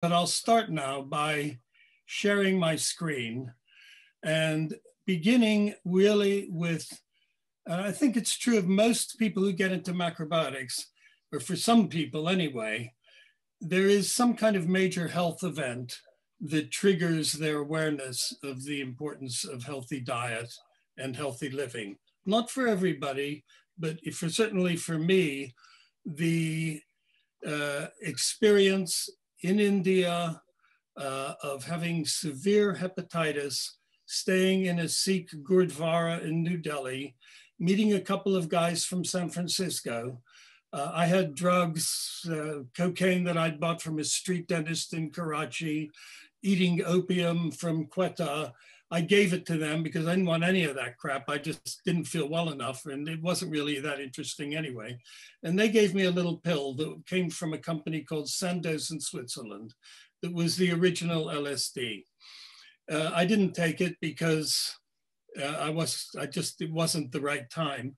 But I'll start now by sharing my screen and beginning really with, I think it's true of most people who get into macrobiotics, or for some people anyway, there is some kind of major health event that triggers their awareness of the importance of healthy diet and healthy living. Not for everybody, but certainly for me, the experience in India of having severe hepatitis, staying in a Sikh Gurdwara in New Delhi, meeting a couple of guys from San Francisco. I had drugs, cocaine that I'd bought from a street dentist in Karachi, eating opium from Quetta. I gave it to them because I didn't want any of that crap. I just didn't feel well enough, and it wasn't really that interesting anyway. And they gave me a little pill that came from a company called Sandoz in Switzerland that was the original LSD. I didn't take it because it wasn't the right time.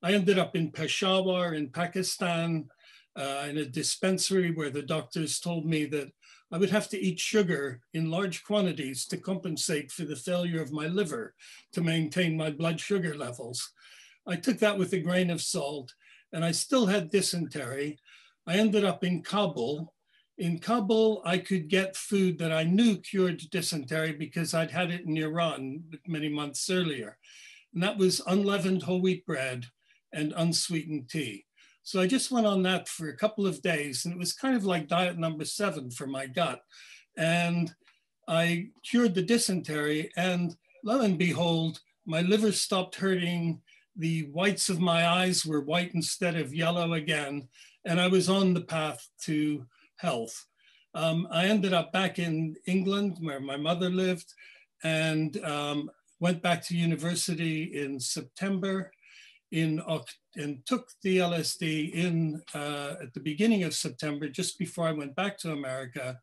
I ended up in Peshawar in Pakistan in a dispensary where the doctors told me that I would have to eat sugar in large quantities to compensate for the failure of my liver to maintain my blood sugar levels. I took that with a grain of salt, and I still had dysentery. I ended up in Kabul. In Kabul, I could get food that I knew cured dysentery because I'd had it in Iran many months earlier. And that was unleavened whole wheat bread and unsweetened tea. So I just went on that for a couple of days, and it was kind of like diet number 7 for my gut. And I cured the dysentery, and lo and behold, my liver stopped hurting. The whites of my eyes were white instead of yellow again, and I was on the path to health. I ended up back in England where my mother lived, and went back to university in September and took the LSD at the beginning of September, just before I went back to America,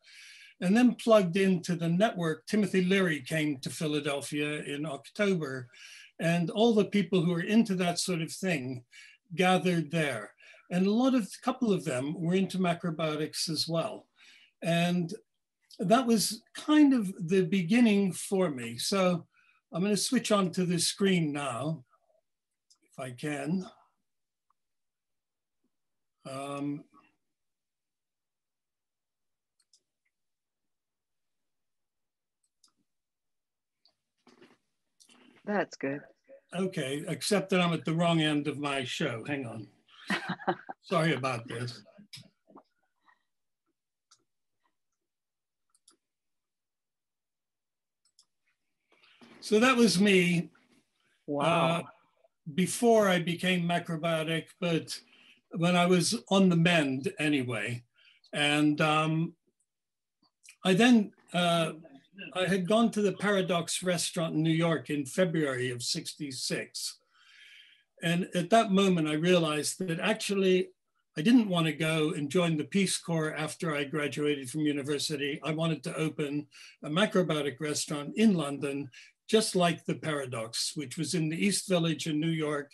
and then plugged into the network. Timothy Leary came to Philadelphia in October, and all the people who are into that sort of thing gathered there. And a couple of them were into macrobiotics as well. And that was kind of the beginning for me. So I'm going to switch on to the screen now, if I can. That's good. Okay, except that I'm at the wrong end of my show. Hang on. Sorry about this. So that was me. Wow. Before I became macrobiotic, but when I was on the mend anyway. And I had gone to the Paradox restaurant in New York in February of '66. And at that moment, I realized that actually I didn't want to go and join the Peace Corps after I graduated from university. I wanted to open a macrobiotic restaurant in London, just like the Paradox, which was in the East Village in New York,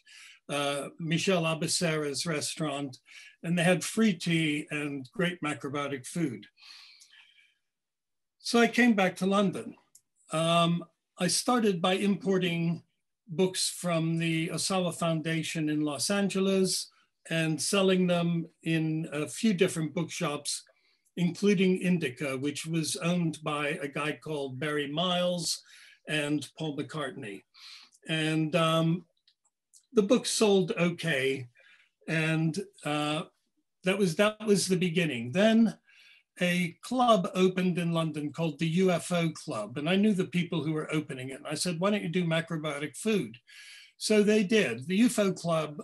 Michel Abessera's restaurant, and they had free tea and great macrobiotic food. So I came back to London. I started by importing books from the Ohsawa Foundation in Los Angeles and selling them in a few different bookshops, including Indica, which was owned by a guy called Barry Miles and Paul McCartney. And the book sold okay. And that was the beginning. Then a club opened in London called the UFO Club. And I knew the people who were opening it. And I said, why don't you do macrobiotic food? So they did. The UFO Club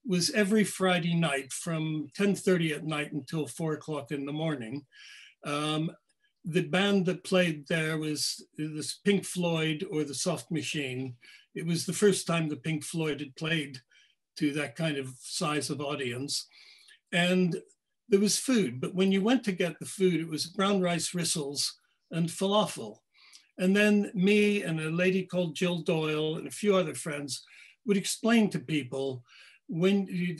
was every Friday night from 10:30 at night until 4 o'clock in the morning. The band that played there was this Pink Floyd or the Soft Machine. It was the first time the Pink Floyd had played to that kind of size of audience. And there was food, but when you went to get the food, it was brown rice rissoles and falafel. And then me and a lady called Jill Doyle and a few other friends would explain to people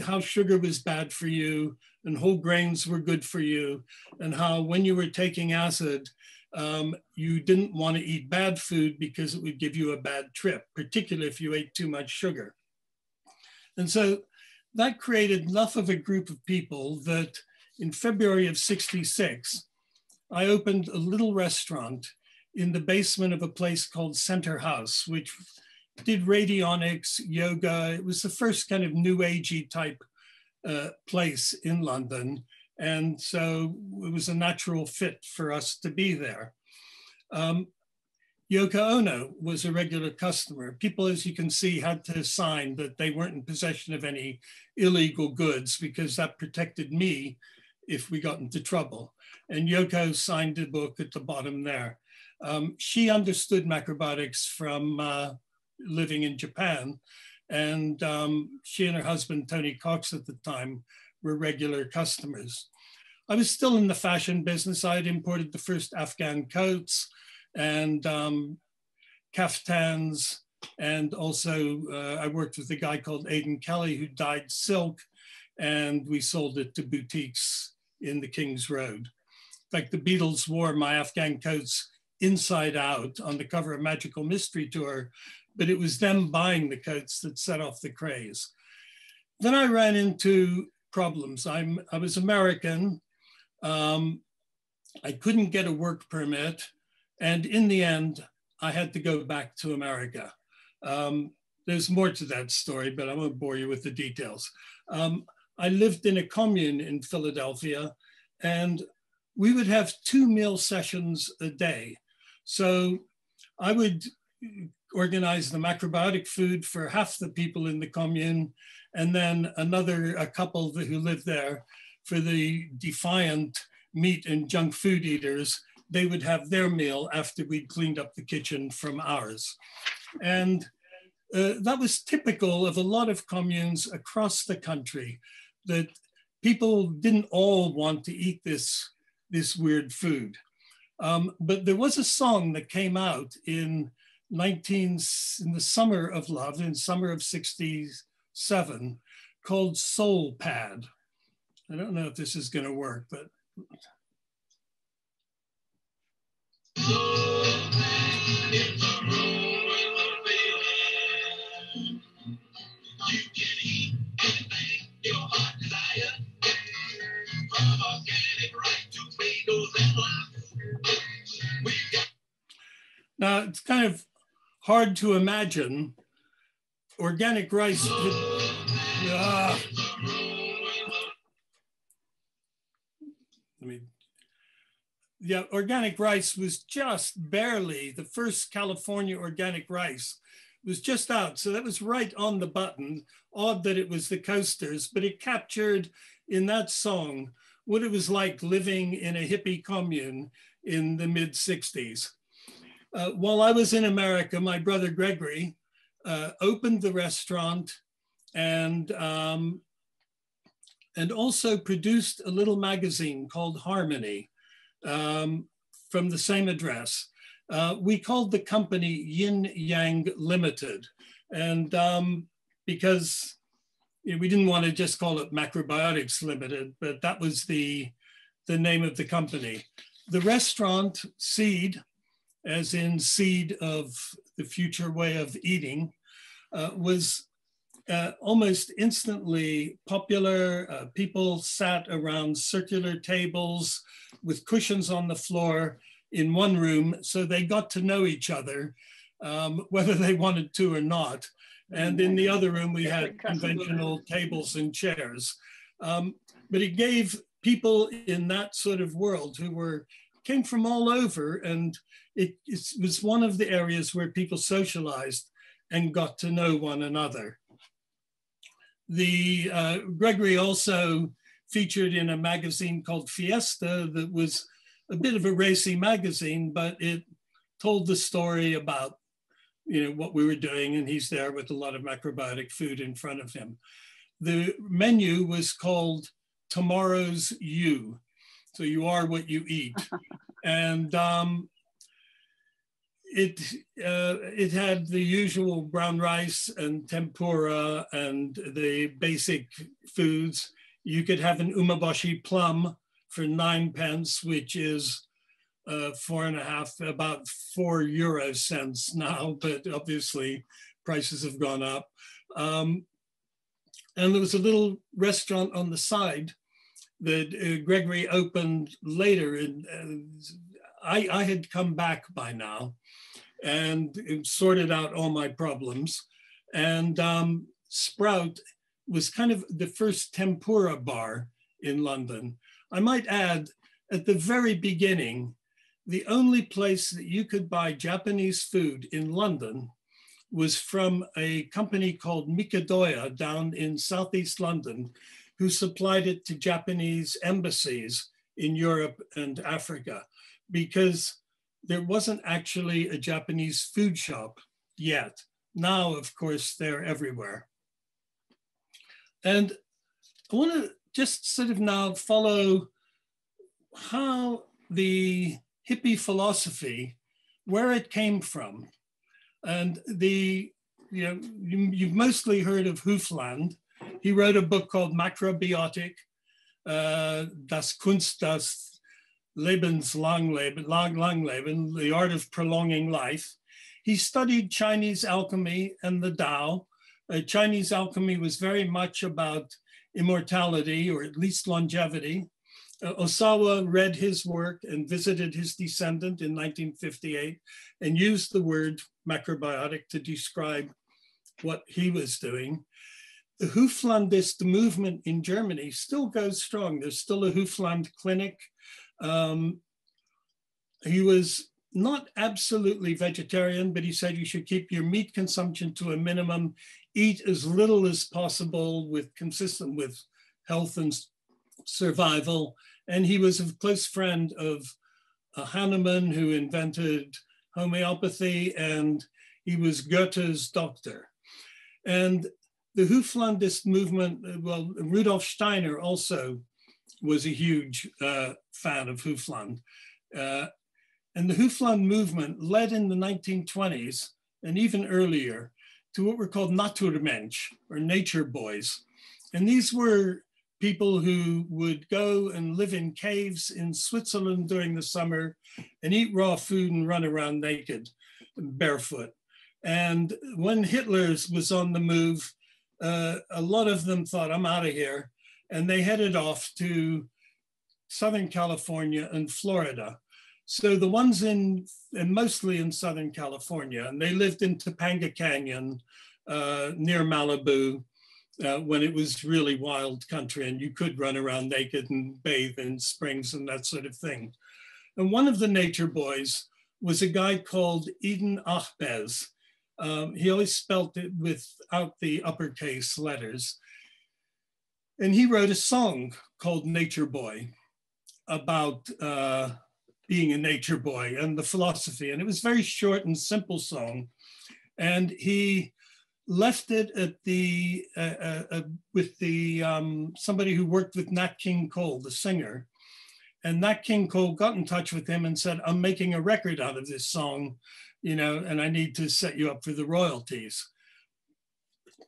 how sugar was bad for you, and whole grains were good for you, and how when you were taking acid, you didn't want to eat bad food because it would give you a bad trip, particularly if you ate too much sugar. And so that created enough of a group of people that in February of '66, I opened a little restaurant in the basement of a place called Center House, which did radionics, yoga. It was the first kind of new agey type place in London. And so it was a natural fit for us to be there. Yoko Ono was a regular customer. People, as you can see, had to sign that they weren't in possession of any illegal goods because that protected me if we got into trouble. And Yoko signed a book at the bottom there. She understood macrobiotics from living in Japan. And she and her husband, Tony Cox at the time, were regular customers. I was still in the fashion business. I had imported the first Afghan coats and kaftans. And also I worked with a guy called Aidan Kelly who dyed silk, and we sold it to boutiques in the King's Road. In fact, the Beatles wore my Afghan coats inside out on the cover of Magical Mystery Tour, but it was them buying the coats that set off the craze. Then I ran into problems. I was American. I couldn't get a work permit. And in the end, I had to go back to America. There's more to that story, but I won't bore you with the details. I lived in a commune in Philadelphia, and we would have 2 meal sessions a day. So I would organize the macrobiotic food for half the people in the commune, and then a couple who lived there for the defiant meat and junk food eaters. They would have their meal after we'd cleaned up the kitchen from ours. And that was typical of a lot of communes across the country, that people didn't all want to eat this weird food. But there was a song that came out in the summer of love, in summer of '67, called Soul Pad. I don't know if this is going to work, but. You can eat anything your heart desire, from organic rice to tomatoes and limes. Now, it's kind of hard to imagine organic rice. Yeah, organic rice was just barely, the first California organic rice was just out. So that was right on the button. Odd that it was the Coasters, but it captured in that song what it was like living in a hippie commune in the mid '60s. While I was in America, my brother Gregory opened the restaurant and also produced a little magazine called Harmony from the same address. We called the company Yin Yang Limited. And because we didn't want to just call it Macrobiotics Limited, but that was the name of the company. The restaurant, Seed, as in seed of the future way of eating, was almost instantly popular. People sat around circular tables with cushions on the floor in one room, so they got to know each other, whether they wanted to or not. And in the other room, we had conventional tables and chairs. But it gave people in that sort of world who came from all over, and it was one of the areas where people socialized and got to know one another. Gregory also featured in a magazine called Fiesta that was a bit of a racy magazine, but it told the story about what we were doing, and he's there with a lot of macrobiotic food in front of him. The menu was called Tomorrow's You. So you are what you eat. And it had the usual brown rice and tempura and the basic foods. You could have an umeboshi plum for 9 pence, which is 4.5, about 4 euro cents now, but obviously prices have gone up. And there was a little restaurant on the side that Gregory opened later. And I had come back by now and sorted out all my problems. And Sprout was kind of the first tempura bar in London. I might add, at the very beginning, the only place that you could buy Japanese food in London was from a company called Mikadoya down in Southeast London, who supplied it to Japanese embassies in Europe and Africa, because there wasn't actually a Japanese food shop yet. Now, of course, they're everywhere. And I want to just sort of now follow how the hippie philosophy, where it came from. And you've mostly heard of Hoofland. He wrote a book called Macrobiotic, Das Kunst des Lebensleben, Langleben, The Art of Prolonging Life. He studied Chinese alchemy and the Tao. Chinese alchemy was very much about immortality, or at least longevity. Ohsawa read his work and visited his descendant in 1958 and used the word macrobiotic to describe what he was doing. The Hooflandist movement in Germany still goes strong. There's still a Hoofland clinic. He was not absolutely vegetarian, but he said you should keep your meat consumption to a minimum, eat as little as possible consistent with health and survival. And he was a close friend of Hahnemann, who invented homeopathy, and he was Goethe's doctor. And the Hooflandist movement, well, Rudolf Steiner also was a huge fan of Hoofland. And the Hoofland movement led in the 1920s and even earlier to what were called Naturmensch, or nature boys. And these were people who would go and live in caves in Switzerland during the summer and eat raw food and run around naked, barefoot. And when Hitler was on the move, a lot of them thought, I'm out of here. And they headed off to Southern California and Florida. So the ones and mostly in Southern California, and they lived in Topanga Canyon near Malibu, when it was really wild country and you could run around naked and bathe in springs and that sort of thing. And one of the nature boys was a guy called Eden Achbez. He always spelt it without the uppercase letters. And he wrote a song called Nature Boy about being a nature boy and the philosophy. And it was a very short and simple song. And he left it at with somebody who worked with Nat King Cole, the singer. And Nat King Cole got in touch with him and said, I'm making a record out of this song, and I need to set you up for the royalties.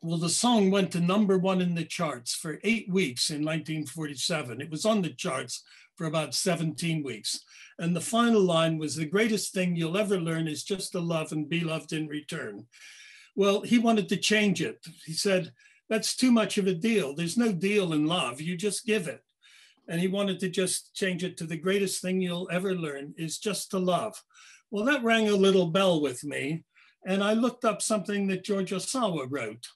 Well, the song went to #1 in the charts for 8 weeks in 1947. It was on the charts for about 17 weeks. And the final line was, the greatest thing you'll ever learn is just to love and be loved in return. Well, he wanted to change it. He said, that's too much of a deal. There's no deal in love, you just give it. And he wanted to just change it to, the greatest thing you'll ever learn is just to love. Well, that rang a little bell with me. And I looked up something that George Ohsawa wrote.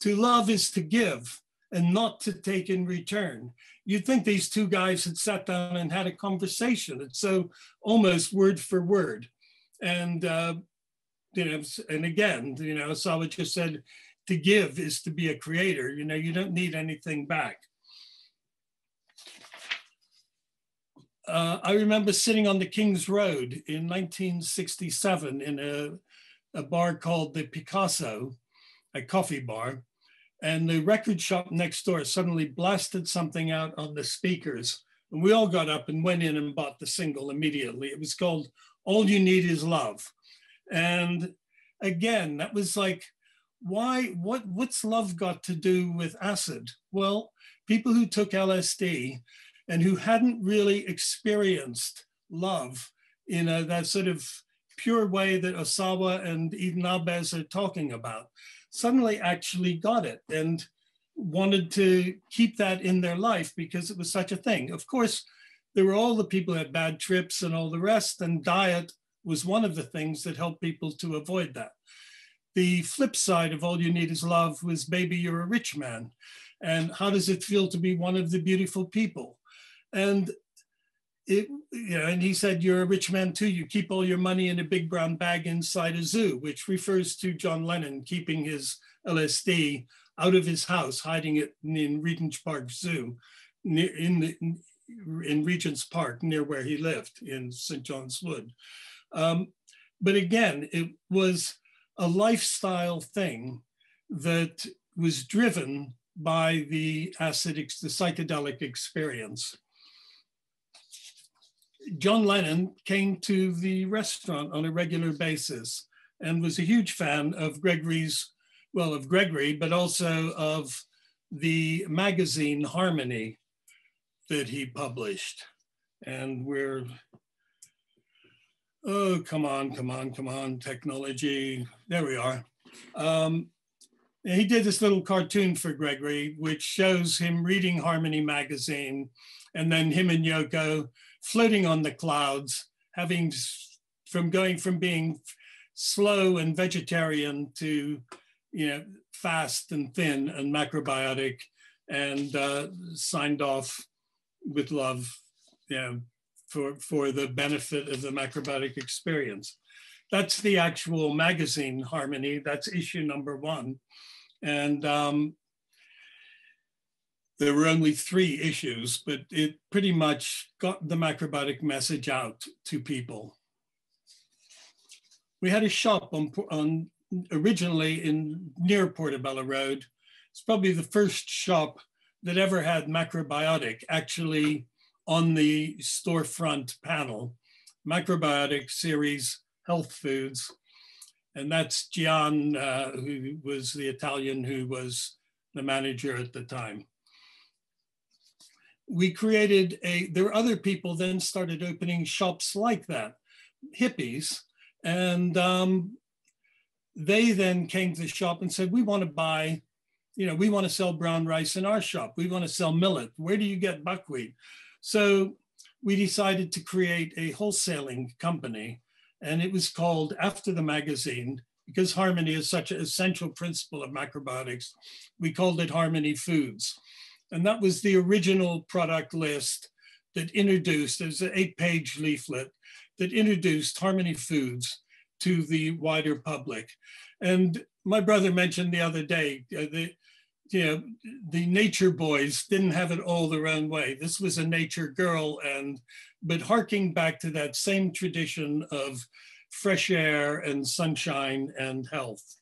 To love is to give and not to take in return. You'd think these two guys had sat down and had a conversation. It's so almost word for word. And, and again, Ohsawa just said, to give is to be a creator. You don't need anything back. I remember sitting on the King's Road in 1967 in a bar called the Picasso, a coffee bar. And the record shop next door suddenly blasted something out on the speakers. And we all got up and went in and bought the single immediately. It was called All You Need Is Love. And again, that was like, what's love got to do with acid? Well, people who took LSD and who hadn't really experienced love in that sort of pure way that Ohsawa and Eden Alves are talking about, suddenly actually got it and wanted to keep that in their life because it was such a thing. Of course, there were all the people who had bad trips and all the rest, and diet was one of the things that helped people to avoid that. The flip side of All You Need Is Love was Baby, You're a Rich Man. And how does it feel to be one of the beautiful people? And and he said, you're a rich man too. You keep all your money in a big brown bag inside a zoo, which refers to John Lennon keeping his LSD out of his house, hiding it in Regent's Park Zoo, in Regent's Park, near where he lived in St. John's Wood. But again, it was a lifestyle thing that was driven by the psychedelic experience. John Lennon came to the restaurant on a regular basis and was a huge fan of Gregory, but also of the magazine Harmony that he published. And oh, come on, technology. There we are. He did this little cartoon for Gregory, which shows him reading Harmony magazine, and then him and Yoko floating on the clouds, going from being slow and vegetarian to, fast and thin and macrobiotic, and signed off with love, for the benefit of the macrobiotic experience. That's the actual magazine Harmony. That's issue number 1. And there were only 3 issues, but it pretty much got the macrobiotic message out to people. We had a shop originally near Portobello Road. It's probably the first shop that ever had Macrobiotic actually on the storefront panel. Macrobiotic series, health foods. And that's Gian, who was the Italian who was the manager at the time. We created there were other people then started opening shops like that, hippies. And they then came to the shop and said, we want to buy, we want to sell brown rice in our shop. We want to sell millet. Where do you get buckwheat? So we decided to create a wholesaling company, and it was called after the magazine, because Harmony is such an essential principle of macrobiotics, we called it Harmony Foods. And that was the original product list that introduced, there's an 8-page leaflet that introduced Harmony Foods to the wider public. And my brother mentioned the other day, the nature boys didn't have it all their own way. This was a nature girl, but harking back to that same tradition of fresh air and sunshine and health.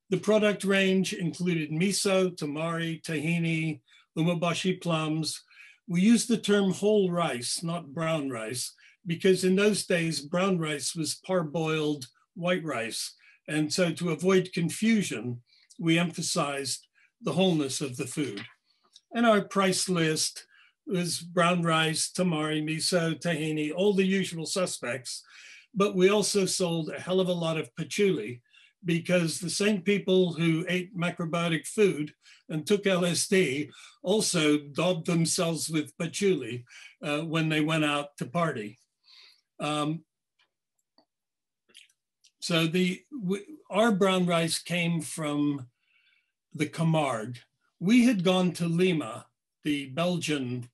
The product range included miso, tamari, tahini, umeboshi plums. We used the term whole rice, not brown rice, because in those days, brown rice was parboiled white rice. And so to avoid confusion, we emphasized the wholeness of the food. And our price list was brown rice, tamari, miso, tahini, all the usual suspects. But we also sold a hell of a lot of patchouli, because the same people who ate macrobiotic food and took LSD also daubed themselves with patchouli when they went out to party. So our brown rice came from the Camargue. We had gone to Lima, the Belgian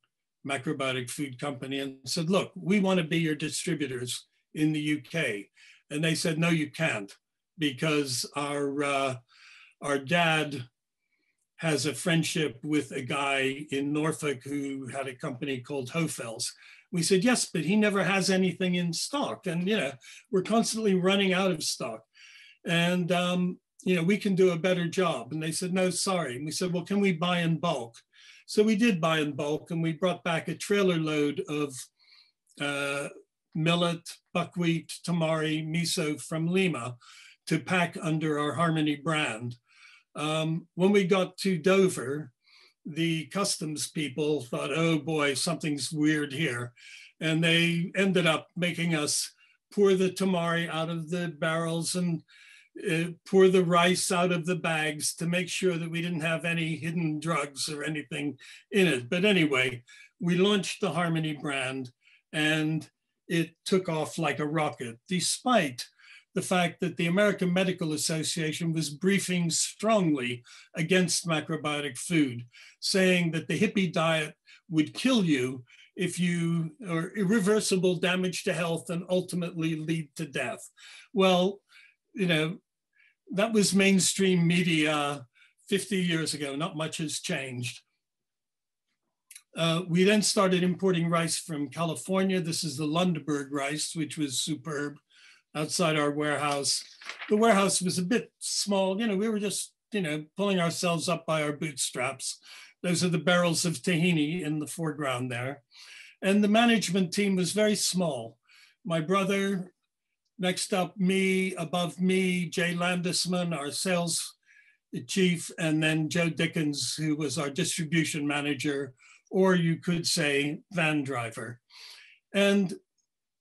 macrobiotic food company, and said, look, we want to be your distributors in the UK. And they said, no, you can't, because our dad has a friendship with a guy in Norfolk who had a company called Hofel's. We said, yes, but he never has anything in stock. And, we're constantly running out of stock. And, we can do a better job. And they said, no, sorry. And we said, well, can we buy in bulk? So we did buy in bulk, and we brought back a trailer load of millet, buckwheat, tamari, miso from Lima to pack under our Harmony brand. When we got to Dover, the customs people thought, oh boy, something's weird here. And they ended up making us pour the tamari out of the barrels and pour the rice out of the bags to make sure that we didn't have any hidden drugs or anything in it. But anyway, we launched the Harmony brand and it took off like a rocket, despite the fact that the American Medical Association was briefing strongly against macrobiotic food, saying that the hippie diet would kill you if you, or irreversible damage to health and ultimately lead to death. Well, you know, that was mainstream media 50 years ago. Not much has changed. We then started importing rice from California. This is the Lundeberg rice, which was superb, outside our warehouse. The warehouse was a bit small. You know, we were just, you know, pulling ourselves up by our bootstraps. Those are the barrels of tahini in the foreground there. And the management team was very small. My brother, next up me, above me, Jay Landisman, our sales chief, and then Joe Dickens, who was our distribution manager, or you could say van driver. And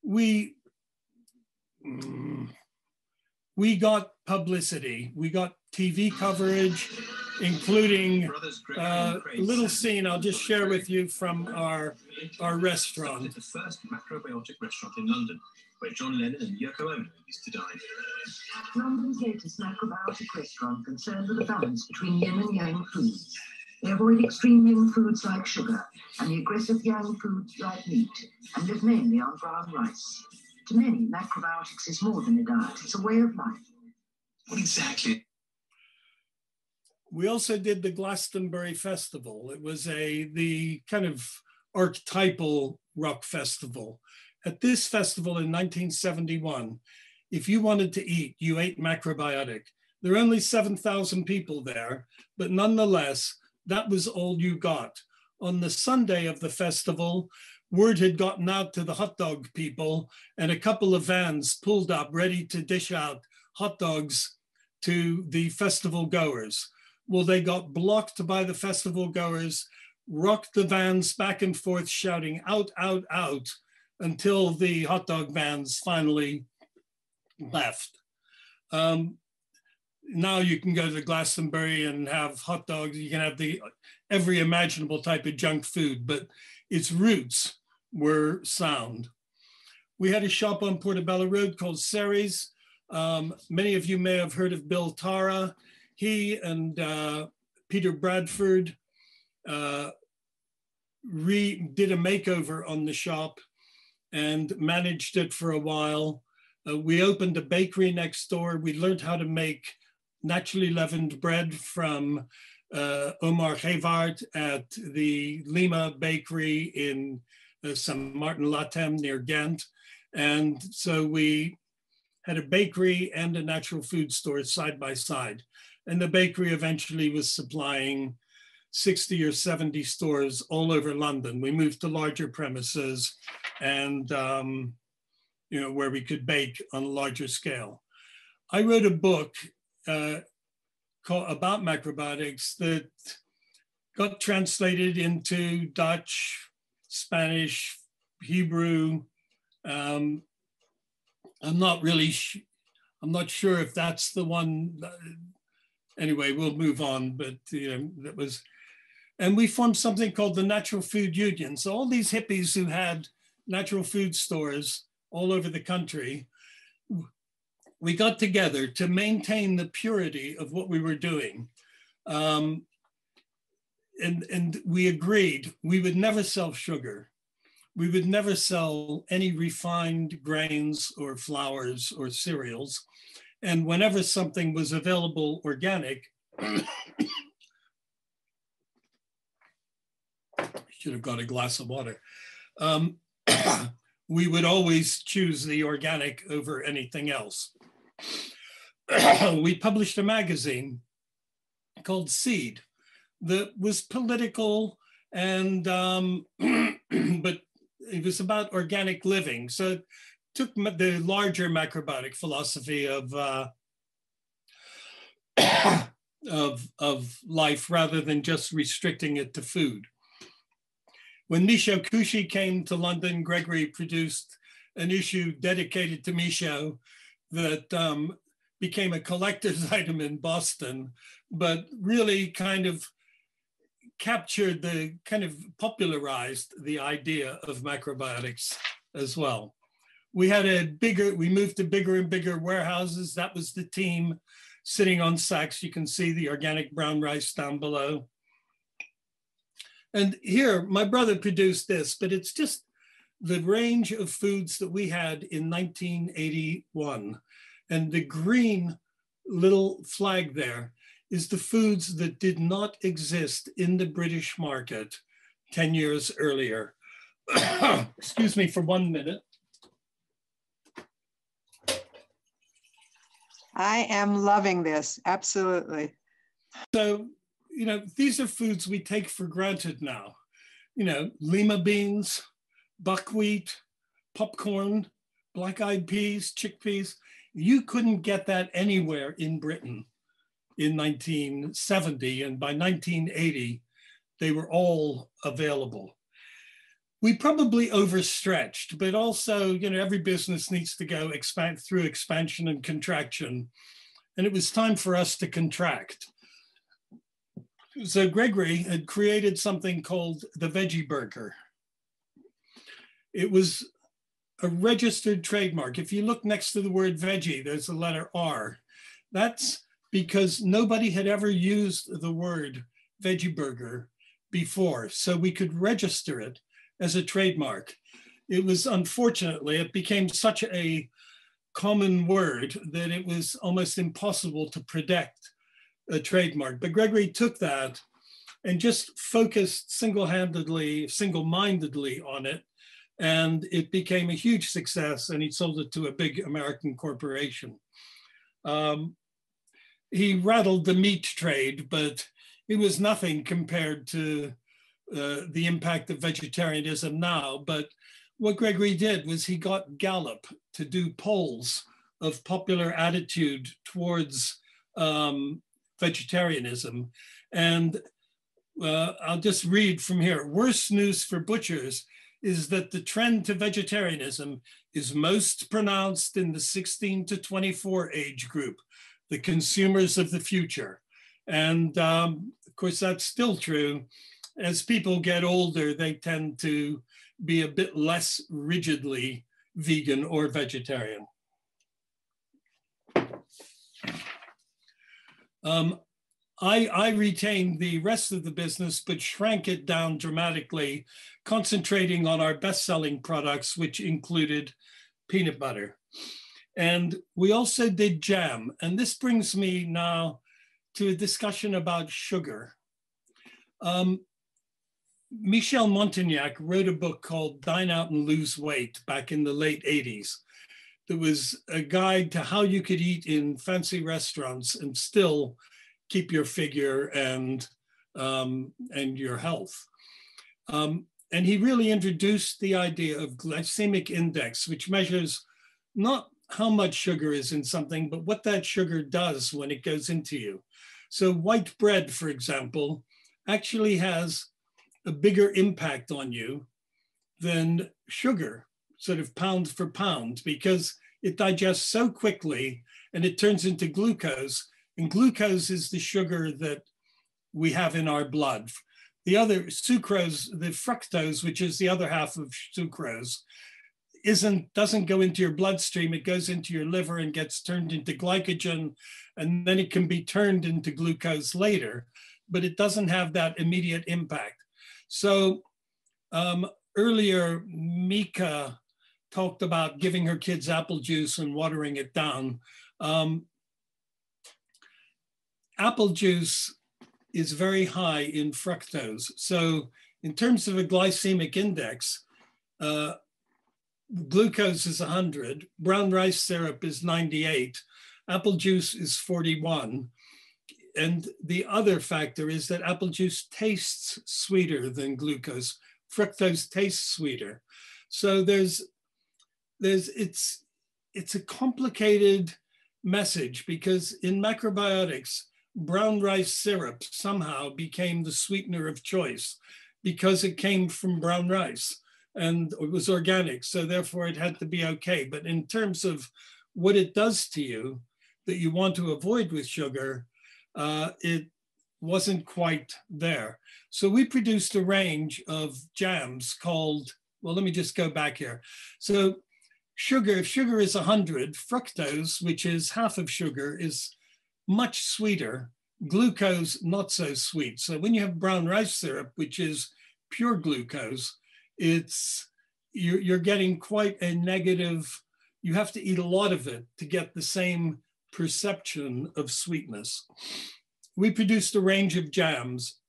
we got publicity. We got TV coverage, including a little scene I'll just share with you from our restaurant. The first macrobiotic restaurant in London, where John Lennon and Yoko Ono used to dine. London's latest macrobiotic restaurant concerned with a balance between yin and yang foods. They avoid extreme yin foods like sugar and the aggressive yang foods like meat, and live mainly on brown rice. To many, macrobiotics is more than a diet, it's a way of life. What exactly? We also did the Glastonbury Festival. It was the kind of archetypal rock festival. At this festival in 1971, if you wanted to eat, you ate macrobiotic. There were only 7,000 people there, but nonetheless, that was all you got. On the Sunday of the festival, word had gotten out to the hot dog people, and a couple of vans pulled up ready to dish out hot dogs to the festival goers. Well, they got blocked by the festival goers, rocked the vans back and forth, shouting out, out, out, until the hot dog vans finally left. Now you can go to Glastonbury and have hot dogs. You can have every imaginable type of junk food, but its roots were sound. We had a shop on Portobello Road called Ceres. Many of you may have heard of Bill Tara. He and Peter Bradford did a makeover on the shop and managed it for a while. We opened a bakery next door. We learned how to make naturally leavened bread from Omar Gevard at the Lima Bakery in St. Martin-Latem near Ghent. And so we had a bakery and a natural food store side by side. And the bakery eventually was supplying 60 or 70 stores all over London. We moved to larger premises and you know, where we could bake on a larger scale. I wrote a book about macrobiotics that got translated into Dutch, Spanish, Hebrew. I'm not sure if that's the one. Anyway, we'll move on, but you know, that was, and we formed something called the Natural Food Union. So all these hippies who had natural food stores all over the country, we got together to maintain the purity of what we were doing. And we agreed we would never sell sugar. We would never sell any refined grains or flours or cereals. And whenever something was available organic, should have got a glass of water. We would always choose the organic over anything else. We published a magazine called Seed that was political and, but it was about organic living. So it took the larger macrobiotic philosophy of of life rather than just restricting it to food. When Miso Kushi came to London, Gregory produced an issue dedicated to Miso that became a collector's item in Boston, but really kind of captured the kind of popularized the idea of macrobiotics as well. We moved to bigger and bigger warehouses. That was the team sitting on sacks. You can see the organic brown rice down below. And here, my brother produced this, but it's just the range of foods that we had in 1981. And the green little flag there is the foods that did not exist in the British market 10 years earlier. Excuse me for 1 minute. I am loving this, absolutely. So, you know, these are foods we take for granted now. You know, lima beans, buckwheat, popcorn, black-eyed peas, chickpeas. You couldn't get that anywhere in Britain in 1970, and by 1980, they were all available. We probably overstretched, but also, you know, every business needs to go through expansion and contraction, and it was time for us to contract. So Gregory had created something called the Veggie Burger. It was a registered trademark. If you look next to the word veggie, there's the letter R. That's because nobody had ever used the word Veggie Burger before, so we could register it as a trademark. It was, unfortunately, it became such a common word that it was almost impossible to protect a trademark. But Gregory took that and just focused single-mindedly on it, and it became a huge success, and he sold it to a big American corporation. He rattled the meat trade, but it was nothing compared to the impact of vegetarianism now. But what Gregory did was he got Gallup to do polls of popular attitude towards vegetarianism. And I'll just read from here. Worst news for butchers is that the trend to vegetarianism is most pronounced in the 16 to 24 age group, the consumers of the future. And of course, that's still true. As people get older, they tend to be a bit less rigidly vegan or vegetarian. I retained the rest of the business, but shrank it down dramatically, concentrating on our best-selling products, which included peanut butter. And we also did jam. And this brings me now to a discussion about sugar. Michel Montagnac wrote a book called Dine Out and Lose Weight back in the late 80s. There was a guide to how you could eat in fancy restaurants and still keep your figure and your health. And he really introduced the idea of glycemic index, which measures not how much sugar is in something, but what that sugar does when it goes into you. So white bread, for example, actually has a bigger impact on you than sugar, sort of pound for pound, because it digests so quickly and it turns into glucose. And glucose is the sugar that we have in our blood. The other sucrose, the fructose, which is the other half of sucrose, doesn't go into your bloodstream. It goes into your liver and gets turned into glycogen, and then it can be turned into glucose later, but it doesn't have that immediate impact. So earlier, Mika talked about giving her kids apple juice and watering it down. Apple juice is very high in fructose. So in terms of a glycemic index, glucose is 100, brown rice syrup is 98, apple juice is 41. And the other factor is that apple juice tastes sweeter than glucose. Fructose tastes sweeter. So it's a complicated message, because in macrobiotics, brown rice syrup somehow became the sweetener of choice because it came from brown rice and it was organic. So therefore it had to be okay. But in terms of what it does to you that you want to avoid with sugar, it wasn't quite there. So we produced a range of jams called, well, let me just go back here. So sugar, if sugar is 100, fructose, which is half of sugar, is much sweeter. Glucose, not so sweet. So when you have brown rice syrup, which is pure glucose, you're getting quite a negative, you have to eat a lot of it to get the same perception of sweetness. We produced a range of jams.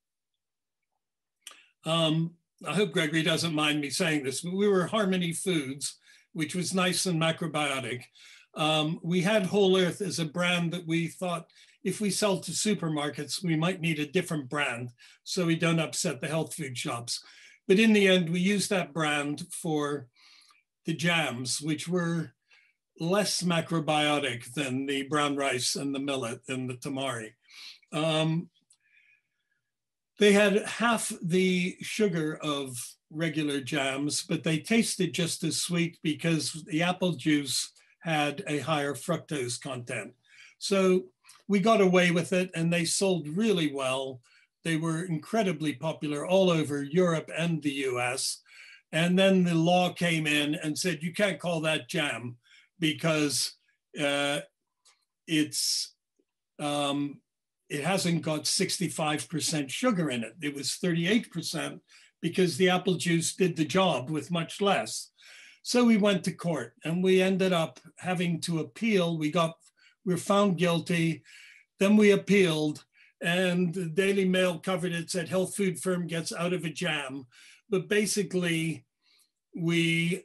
I hope Gregory doesn't mind me saying this, but we were Harmony Foods, which was nice and macrobiotic. We had Whole Earth as a brand that we thought if we sell to supermarkets, we might need a different brand so we don't upset the health food shops. But in the end, we used that brand for the jams, which were less macrobiotic than the brown rice and the millet and the tamari. They had half the sugar of regular jams, but they tasted just as sweet because the apple juice had a higher fructose content. So we got away with it and they sold really well. They were incredibly popular all over Europe and the US. And then the law came in and said, you can't call that jam because it hasn't got 65% sugar in it. It was 38% because the apple juice did the job with much less. So we went to court and we ended up having to appeal. We were found guilty. Then we appealed and the Daily Mail covered it, said health food firm gets out of a jam. But basically we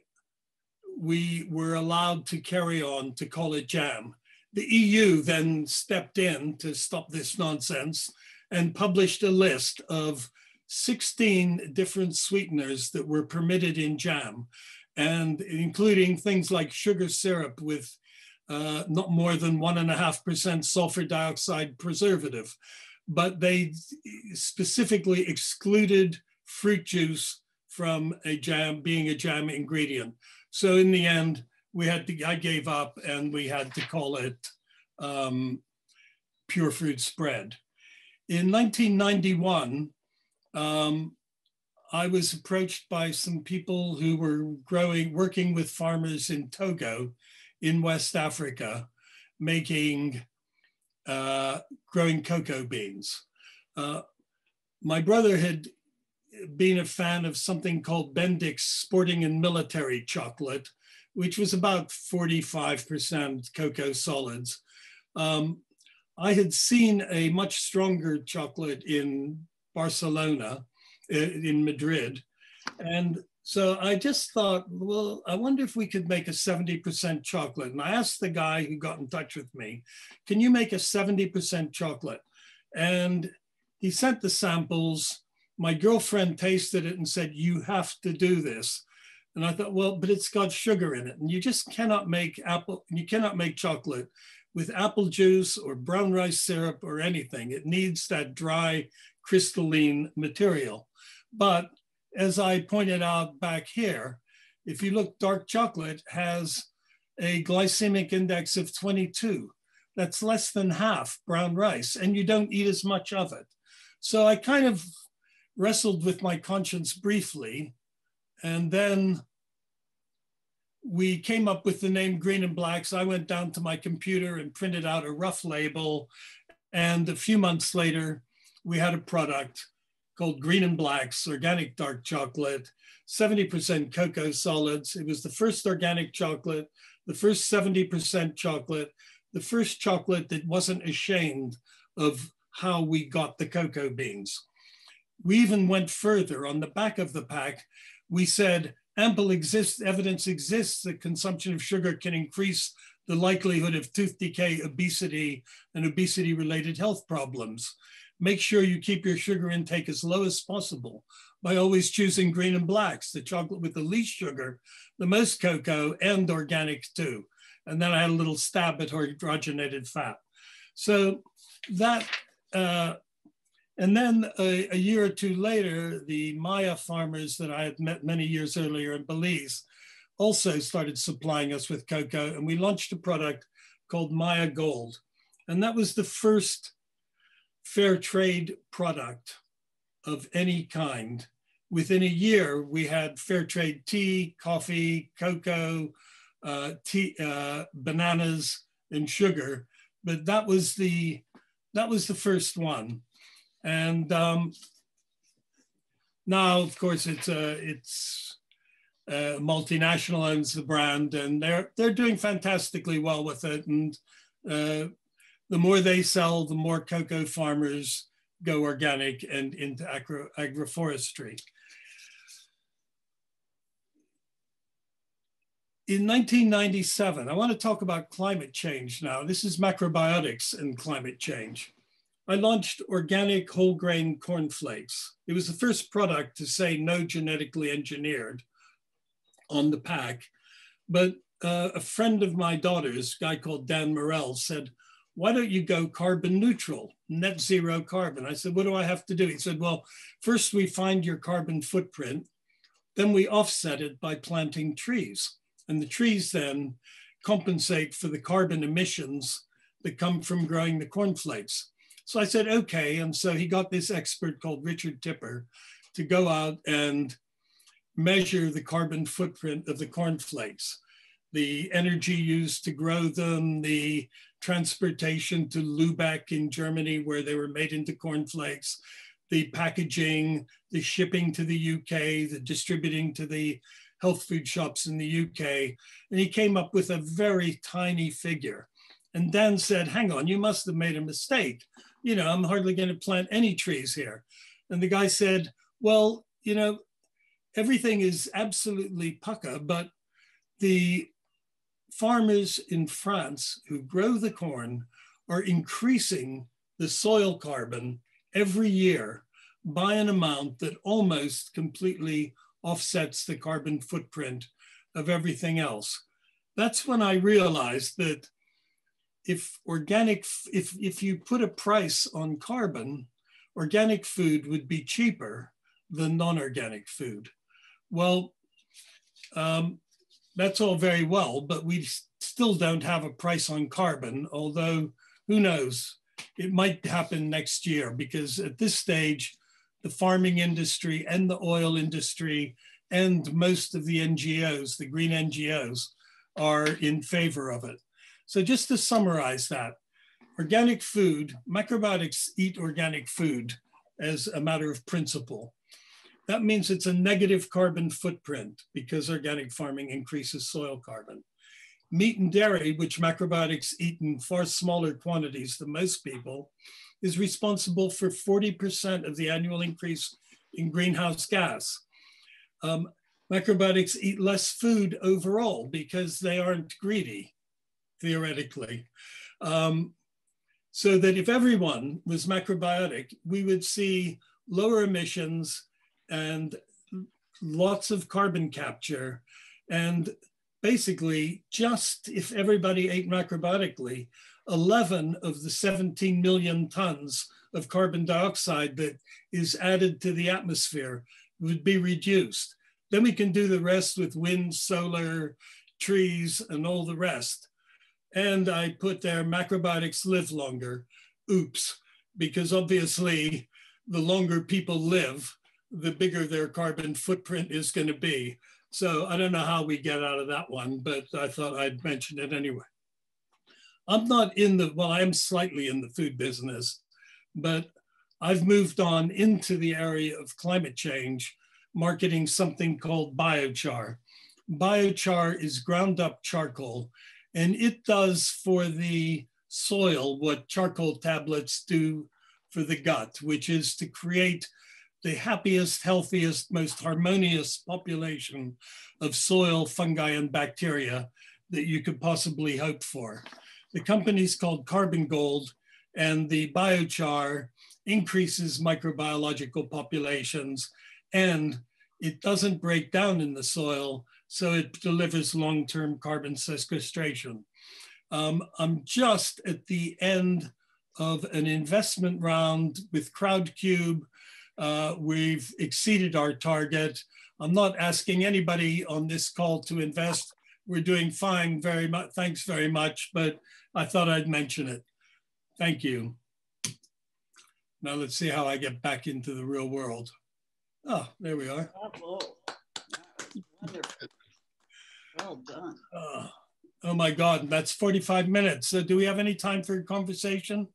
were allowed to carry on to call it jam. The EU then stepped in to stop this nonsense and published a list of 16 different sweeteners that were permitted in jam, and including things like sugar syrup with not more than 1.5% sulfur dioxide preservative. But they specifically excluded fruit juice from a jam being a jam ingredient. So in the end, I gave up and we had to call it pure fruit spread. In 1991, I was approached by some people who were working with farmers in Togo in West Africa, growing cocoa beans. My brother had been a fan of something called Bendix Sporting and Military Chocolate, which was about 45% cocoa solids. I had seen a much stronger chocolate in Barcelona, in Madrid. And so I just thought, well, I wonder if we could make a 70% chocolate. And I asked the guy who got in touch with me, can you make a 70% chocolate? And he sent the samples. My girlfriend tasted it and said, you have to do this. And I thought, well, but it's got sugar in it. And you just cannot make chocolate with apple juice or brown rice syrup or anything. It needs that dry, crystalline material. But as I pointed out back here, if you look, dark chocolate has a glycemic index of 22. That's less than half brown rice, and you don't eat as much of it. So I kind of wrestled with my conscience briefly, and then we came up with the name Green and Blacks. I went down to my computer and printed out a rough label, and a few months later, we had a product called Green and Blacks, organic dark chocolate, 70% cocoa solids. It was the first organic chocolate, the first 70% chocolate, the first chocolate that wasn't ashamed of how we got the cocoa beans. We even went further. On the back of the pack, we said, ample evidence exists that consumption of sugar can increase the likelihood of tooth decay, obesity, and obesity-related health problems. Make sure you keep your sugar intake as low as possible by always choosing Green and Blacks, the chocolate with the least sugar, the most cocoa, and organic too. And then I had a little stab at hydrogenated fat. So that and then a year or two later, the Maya farmers that I had met many years earlier in Belize also started supplying us with cocoa, and we launched a product called Maya Gold. And that was the first fair trade product of any kind. Within a year, we had fair trade tea, coffee, cocoa, bananas, and sugar. But that was the first one. And now, of course, it's multinational owns the brand, and they're doing fantastically well with it. And the more they sell, the more cocoa farmers go organic and into agroforestry. In 1997, I want to talk about climate change now. This is macrobiotics and climate change. I launched organic whole grain cornflakes. It was the first product to say no genetically engineered on the pack. But a friend of my daughter's, a guy called Dan Morell, said, why don't you go carbon neutral, net zero carbon? I said, what do I have to do? He said, well, first we find your carbon footprint, then we offset it by planting trees. And the trees then compensate for the carbon emissions that come from growing the cornflakes. So I said, okay. And so he got this expert called Richard Tipper to go out and measure the carbon footprint of the cornflakes, the energy used to grow them, the transportation to Lübeck in Germany, where they were made into cornflakes, the packaging, the shipping to the UK, the distributing to the health food shops in the UK. And he came up with a very tiny figure. And Dan said, hang on, you must have made a mistake. You know, I'm hardly going to plant any trees here. And the guy said, well, you know, everything is absolutely pucka, but the farmers in France who grow the corn are increasing the soil carbon every year by an amount that almost completely offsets the carbon footprint of everything else. That's when I realized that if you put a price on carbon, organic food would be cheaper than non-organic food. Well, that's all very well, but we still don't have a price on carbon, although who knows, it might happen next year, because at this stage, the farming industry and the oil industry and most of the NGOs, the green NGOs, are in favor of it. So just to summarize that, organic food, macrobiotics eat organic food as a matter of principle. That means it's a negative carbon footprint because organic farming increases soil carbon. Meat and dairy, which macrobiotics eat in far smaller quantities than most people, is responsible for 40% of the annual increase in greenhouse gas. Macrobiotics eat less food overall because they aren't greedy, theoretically. So that if everyone was macrobiotic, we would see lower emissions and lots of carbon capture. And basically, just if everybody ate macrobiotically, 11 of the 17 million tons of carbon dioxide that is added to the atmosphere would be reduced. Then we can do the rest with wind, solar, trees, and all the rest. And I put there, macrobiotics live longer. Oops, because obviously the longer people live, the bigger their carbon footprint is going to be. So I don't know how we get out of that one, but I thought I'd mention it anyway. I'm not in the, well, I am slightly in the food business, but I've moved on into the area of climate change, marketing something called biochar. Biochar is ground up charcoal, and it does for the soil what charcoal tablets do for the gut, which is to create the happiest, healthiest, most harmonious population of soil, fungi, and bacteria that you could possibly hope for. The company's called Carbon Gold, and the biochar increases microbiological populations, and it doesn't break down in the soil, so it delivers long-term carbon sequestration. I'm just at the end of an investment round with Crowdcube. We've exceeded our target. I'm not asking anybody on this call to invest. We're doing fine, very much. Thanks very much, but I thought I'd mention it. Thank you. Now let's see how I get back into the real world. Oh, there we are. Bravo. Wonderful. Well done. Oh my God, that's 45 minutes. So do we have any time for conversation?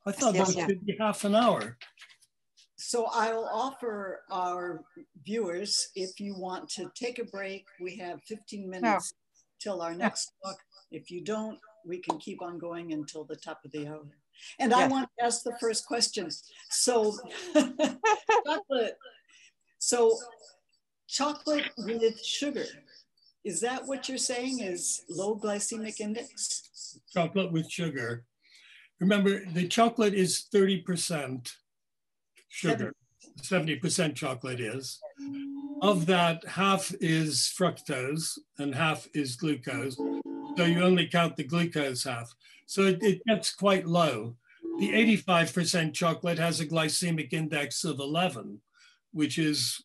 I thought that should be half an hour. So I will offer our viewers, if you want to take a break, we have 15 minutes till our next talk. If you don't, we can keep on going until the top of the hour. And I want to ask the first question. So chocolate. So chocolate with sugar. Is that what you're saying is low glycemic index? Chocolate with sugar. Remember, the chocolate is 30% sugar. 70% chocolate is. Of that, half is fructose and half is glucose. So you only count the glucose half. So it gets quite low. The 85% chocolate has a glycemic index of 11, which is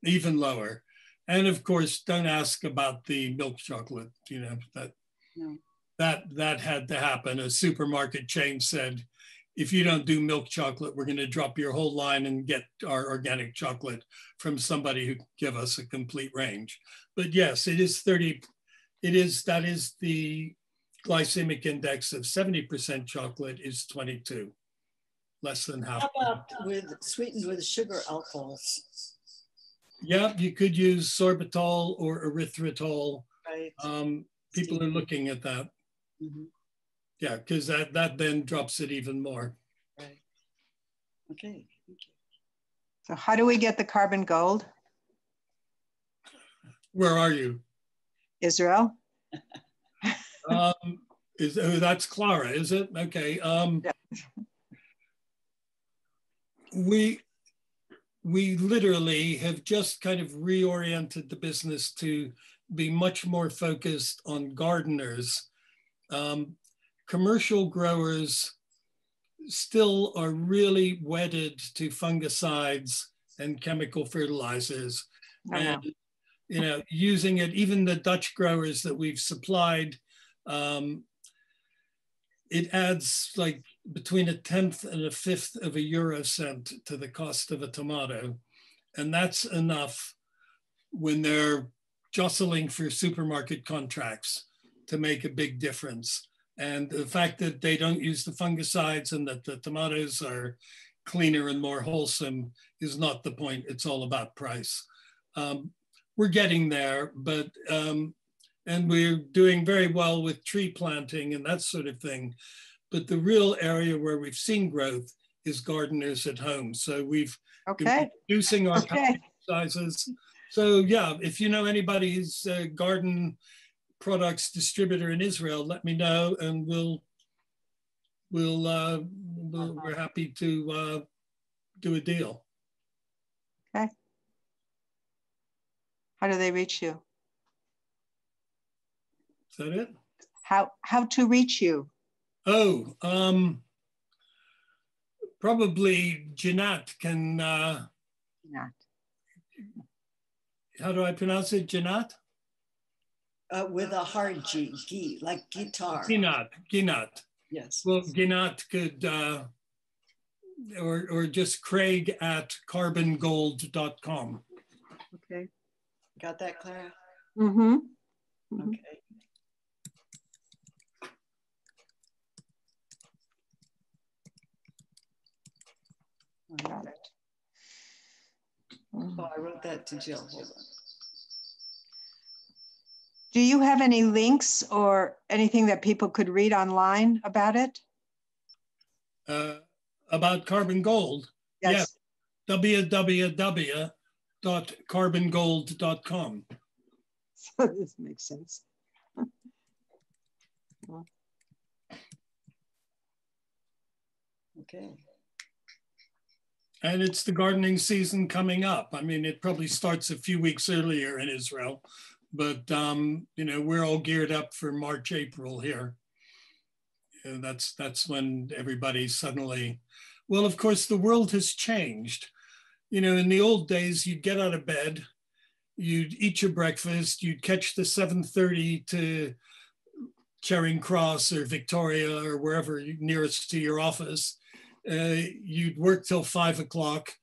even lower. And of course, don't ask about the milk chocolate, you know, that had to happen. A supermarket chain said, if you don't do milk chocolate, we're going to drop your whole line and get our organic chocolate from somebody who give us a complete range. But yes, it is 30. That is the glycemic index of 70% chocolate is 22, less than half. How about with sweetened with sugar alcohols? Yeah, you could use sorbitol or erythritol. Right. People are looking at that. Mm-hmm. Yeah, because that then drops it even more. Right. Okay. Thank you. So how do we get the carbon gold? Where are you? Israel. That's Clara, is it? Okay. We literally have just kind of reoriented the business to be much more focused on gardeners. Commercial growers still are really wedded to fungicides and chemical fertilizers. And, you know, using it, even the Dutch growers that we've supplied, it adds like between 1/10 and 1/5 of a euro cent to the cost of a tomato. And that's enough when they're jostling for supermarket contracts to make a big difference. And the fact that they don't use the fungicides and that the tomatoes are cleaner and more wholesome is not the point. It's all about price. We're getting there, but, and we're doing very well with tree planting and that sort of thing. But the real area where we've seen growth is gardeners at home. So we've been reducing our package sizes. So yeah, if you know anybody who's a garden products distributor in Israel, let me know, and we're happy to do a deal. Okay. How do they reach you? Is that it? How to reach you? Oh, probably Janat can. Janat. How do I pronounce it? Janat? With a hard G, like guitar. Ginat. Yes. Well, Ginat could, or just Craig at carbongold.com. Okay. Got that, Clara? Mm-hmm. Mm-hmm. Okay. I got it. Oh, I wrote that to Jill. Hold on. Do you have any links or anything that people could read online about it? About Carbon Gold? Yes. Yeah. www.carbongold.com. So this makes sense. Okay. And it's the gardening season coming up. I mean, it probably starts a few weeks earlier in Israel, but you know, we're all geared up for March, April here. that's when everybody suddenly, well, of course, the world has changed. You know, in the old days, you'd get out of bed, you'd eat your breakfast, you'd catch the 7:30 to Charing Cross or Victoria or wherever nearest to your office. You'd work till 5 o'clock.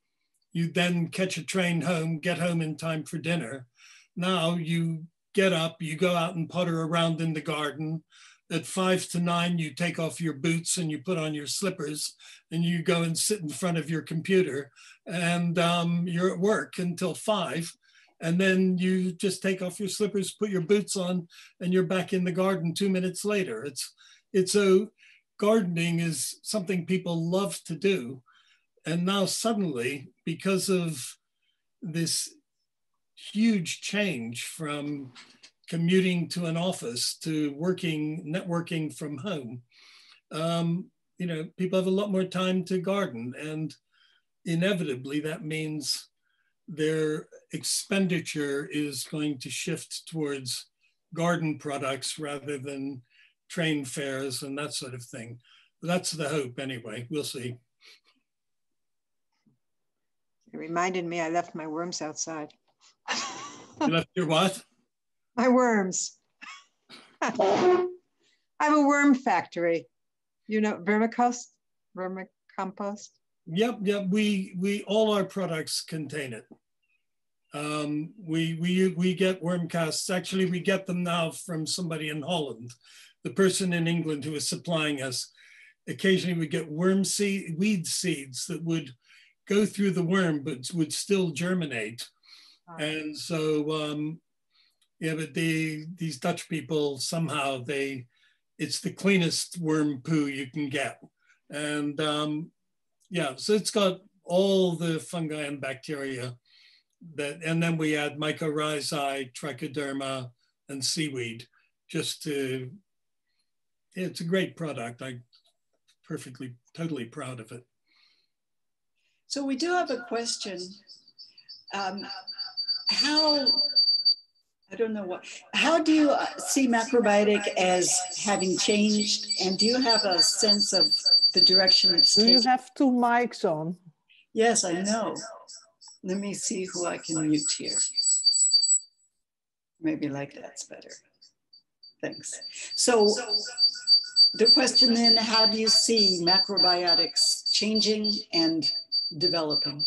You'd then catch a train home, get home in time for dinner. Now you get up, you go out and putter around in the garden. At 5 to 9, you take off your boots and you put on your slippers and you go and sit in front of your computer, and you're at work until 5. And then you just take off your slippers, put your boots on, and you're back in the garden 2 minutes later. It's so gardening is something people love to do. And now suddenly, because of this huge change from commuting to an office to networking from home, you know, people have a lot more time to garden, and inevitably that means their expenditure is going to shift towards garden products rather than train fares and that sort of thing. That's the hope anyway, we'll see. It reminded me I left my worms outside. You left your what? My worms. I have a worm factory. You know, vermicompost? Yep. We all our products contain it. We get worm casts. Actually, we get them now from somebody in Holland. The person in England who is supplying us. Occasionally, we get weed seeds that would go through the worm but would still germinate. And so, yeah, but these Dutch people somehow it's the cleanest worm poo you can get, and yeah, so it's got all the fungi and bacteria and then we add mycorrhizae, trichoderma, and seaweed just to. It's a great product. I'm totally proud of it. So we do have a question. How do you see Macrobiotic as having changed? And do you have a sense of the direction it's taking? Do you have 2 mics on? Yes, I know. Let me see who I can mute here. Maybe like that's better. Thanks. So the question then, how do you see macrobiotics changing and developing?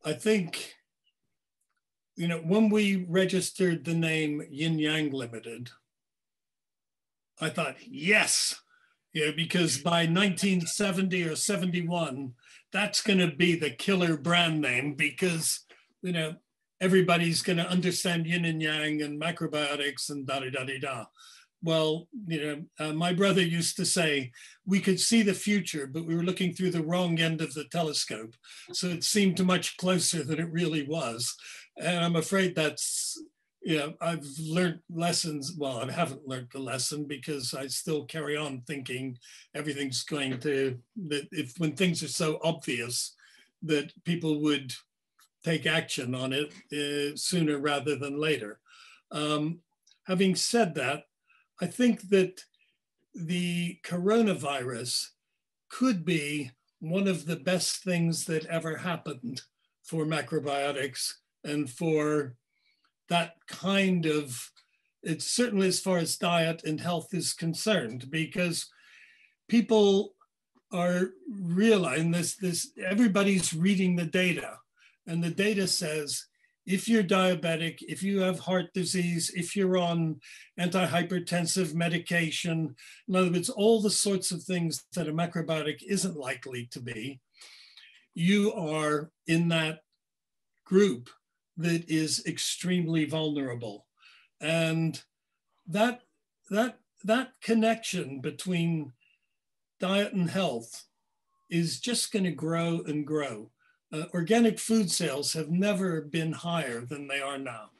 I think, you know, when we registered the name Yin Yang Limited, I thought, yes, you know, because by 1970 or 71, that's going to be the killer brand name because, you know, everybody's going to understand yin and yang and macrobiotics and da-da-da-da-da. Well, you know, my brother used to say, we could see the future, but we were looking through the wrong end of the telescope. So it seemed much closer than it really was. And I'm afraid that's, you know, I've learned lessons. Well, I haven't learned the lesson because I still carry on thinking everything's going to, when things are so obvious that people would take action on it sooner rather than later. Having said that, I think that the coronavirus could be one of the best things that ever happened for macrobiotics and for that kind of, it's certainly as far as diet and health is concerned, because people are realizing this, everybody's reading the data, and the data says, if you're diabetic, if you have heart disease, if you're on antihypertensive medication, in other words, all the sorts of things that a macrobiotic isn't likely to be, you are in that group that is extremely vulnerable. And that connection between diet and health is just going to grow and grow. Organic food sales have never been higher than they are now.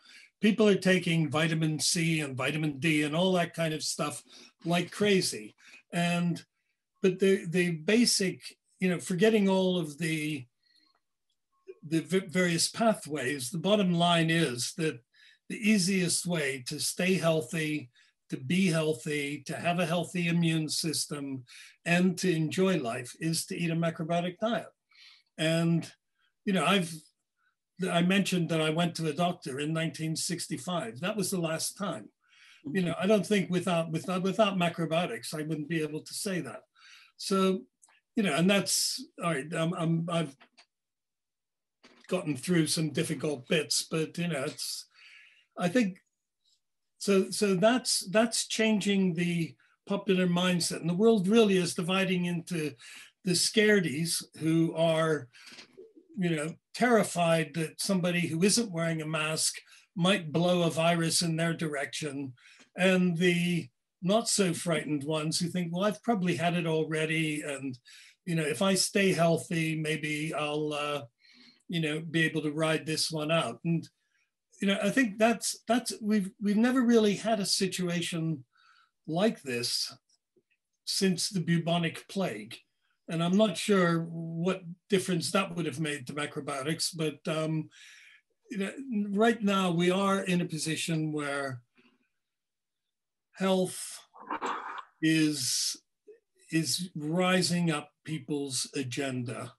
People are taking vitamin C and vitamin D and all that kind of stuff like crazy. But the basic, you know, forgetting all of the various pathways, the bottom line is that the easiest way to stay healthy to be healthy, to have a healthy immune system, and to enjoy life is to eat a macrobiotic diet. And, you know, I mentioned that I went to a doctor in 1965. That was the last time. You know, I don't think without macrobiotics, I wouldn't be able to say that. So, you know, and that's, all right, I've gotten through some difficult bits, but, you know, I think, so that's changing the popular mindset. And the world really is dividing into the scaredies who are, you know, terrified that somebody who isn't wearing a mask might blow a virus in their direction, and the not so frightened ones who think, well, I've probably had it already, and, you know, if I stay healthy, maybe I'll, you know, be able to ride this one out. And, you know, I think we've never really had a situation like this since the bubonic plague. And I'm not sure what difference that would have made to macrobiotics, but you know, right now we are in a position where health is rising up people's agenda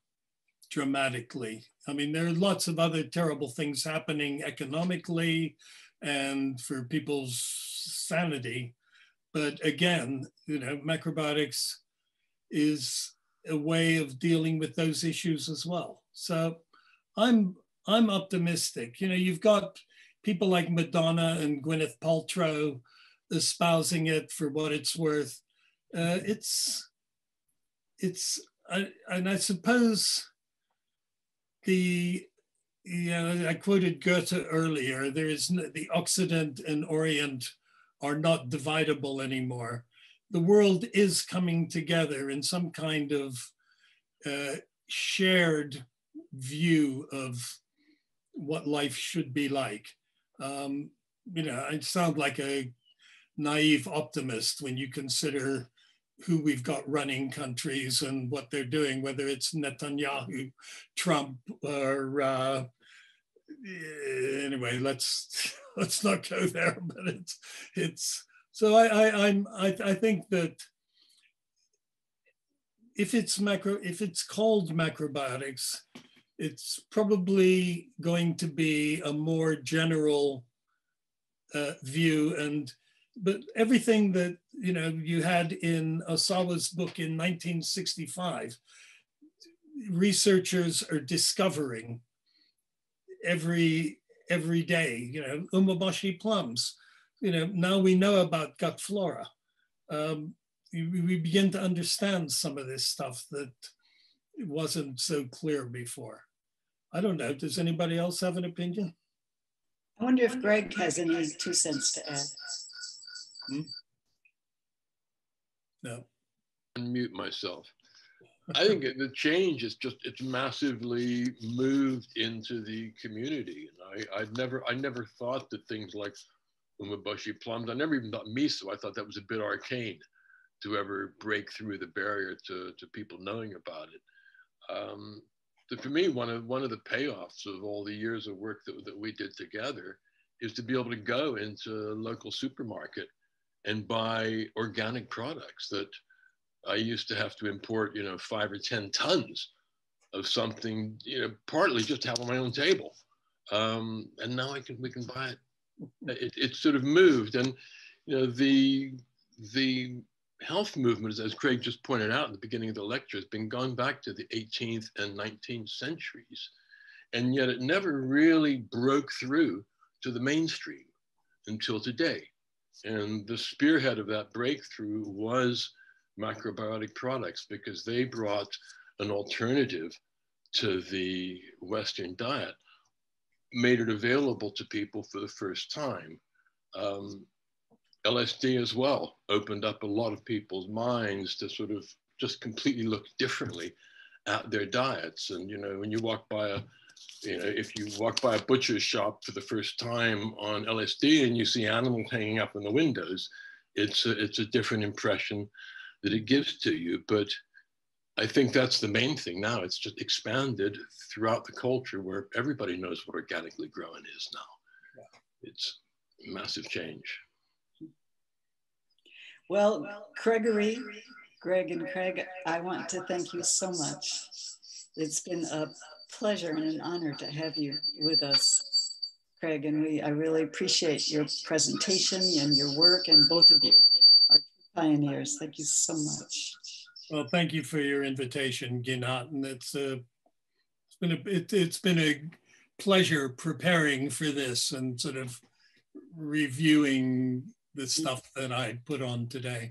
dramatically. I mean, there are lots of other terrible things happening economically and for people's sanity. But again, you know, macrobiotics is a way of dealing with those issues as well. So I'm optimistic. You know, you've got people like Madonna and Gwyneth Paltrow espousing it for what it's worth. And I suppose I quoted Goethe earlier, the Occident and Orient are not dividable anymore. The world is coming together in some kind of shared view of what life should be like. You know, I sound like a naive optimist when you consider who we've got running countries and what they're doing, whether it's Netanyahu, Trump, or anyway, let's not go there. But it's so I think that if it's called macrobiotics, it's probably going to be a more general view. But everything that, you know, you had in Ohsawa's book in 1965, researchers are discovering every day, you know, umeboshi plums, you know, now we know about gut flora. We begin to understand some of this stuff that wasn't so clear before. I don't know, does anybody else have an opinion? I wonder if Greg has any 2 cents to add. No. Unmute myself. I think the change is it's massively moved into the community. And I never thought that things like umeboshi plums, I never even thought miso, I thought that was a bit arcane to ever break through the barrier to people knowing about it. For me, one of the payoffs of all the years of work that we did together is to be able to go into a local supermarket and buy organic products that I used to have to import, you know, 5 or 10 tons of something, you know, partly just to have on my own table. And now we can buy it. It sort of moved. And, you know, the health movement, as Craig just pointed out in the beginning of the lecture, has been going back to the 18th and 19th centuries. And yet it never really broke through to the mainstream until today. And the spearhead of that breakthrough was macrobiotic products, because they brought an alternative to the Western diet, made it available to people for the first time. LSD as well opened up a lot of people's minds to sort of just completely look differently at their diets. And, you know, when you walk by if you walk by a butcher's shop for the first time on LSD and you see animals hanging up in the windows, it's a different impression that it gives to you. But I think that's the main thing now. It's just expanded throughout the culture where everybody knows what organically grown is now. Yeah. It's a massive change. Well, Greg and Craig, I want to thank you so much. It's been a pleasure and an honor to have you with us, Craig, and I really appreciate your presentation and your work, and both of you are pioneers. Thank you so much. Well, thank you for your invitation, Ginat, and it's been a pleasure preparing for this and sort of reviewing the stuff that I put on today.